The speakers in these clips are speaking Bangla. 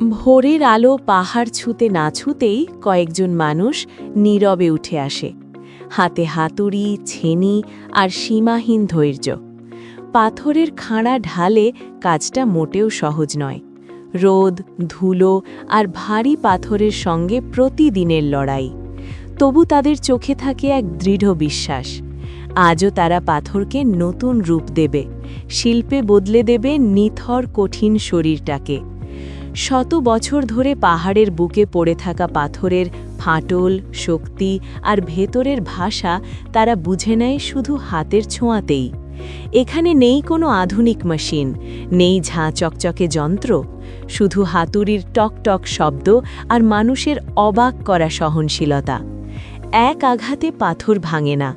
ভোরের আলো পাহাড় ছুঁতে না ছুঁতেই কয়েকজন মানুষ নীরবে উঠে আসে, হাতে হাতুড়ি, ছেনি আর সীমাহীন ধৈর্য। পাথরের খাঁড়া ঢালে কাজটা মোটেও সহজ নয়। রোদ, ধুলো আর ভারী পাথরের সঙ্গে প্রতিদিনের লড়াই। তবু তাদের চোখে থাকে এক দৃঢ় বিশ্বাস, আজও তারা পাথরকে নতুন রূপ দেবে, শিল্পে বদলে দেবে নিথর কঠিন শরীরটাকে। শত বছর ধরে পাহাড়ের বুকে পড়ে থাকা পাথরের ফাটল, শক্তি আর ভেতরের ভাষা তারা বুঝে নেয় শুধু হাতের ছোঁয়াতেই। এখানে নেই কোনো আধুনিক মেশিন, নেই ঝাঁ চকচকে যন্ত্র, শুধু হাতুড়ির টক শব্দ আর মানুষের অবাক করা সহনশীলতা। এক আঘাতে পাথর ভাঙে না,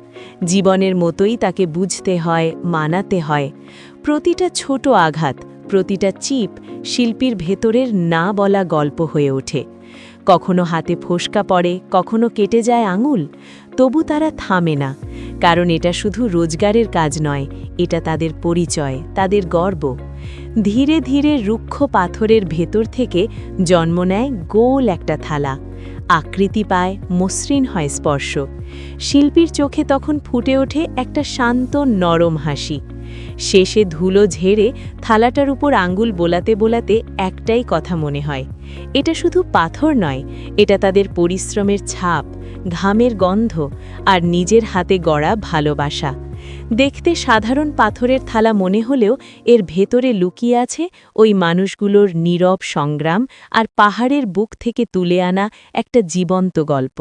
জীবনের মতোই তাকে বুঝতে হয়, মানাতে হয়। প্রতিটা ছোট আঘাত, প্রতিটা চিপ শিল্পীর ভেতরের না বলা গল্প হয়ে ওঠে। কখনো হাতে ফোসকা পড়ে, কখনো কেটে যায় আঙুল, তবু তারা থামে না। কারণ এটা শুধু রোজগারের কাজ নয়, এটা তাদের পরিচয়, তাদের গর্ব। ধীরে ধীরে রুক্ষ পাথরের ভেতর থেকে জন্ম নেয় গোল একটা থালা। আকৃতি পায়, মসৃণ হয় স্পর্শ। শিল্পীর চোখে তখন ফুটে ওঠে একটা শান্ত, নরম হাসি। শেষে ধুলো ঝেড়ে থালাটার উপর আঙ্গুল বোলাতে বোলাতে একটাই কথা মনে হয়, এটা শুধু পাথর নয়, এটা তাদের পরিশ্রমের ছাপ, ঘামের গন্ধ আর নিজের হাতে গড়া ভালোবাসা। দেখতে সাধারণ পাথরের থালা মনে হলেও এর ভেতরে লুকিয়ে আছে ওই মানুষগুলোর নীরব সংগ্রাম আর পাহাড়ের বুক থেকে তুলে আনা একটা জীবন্ত গল্প।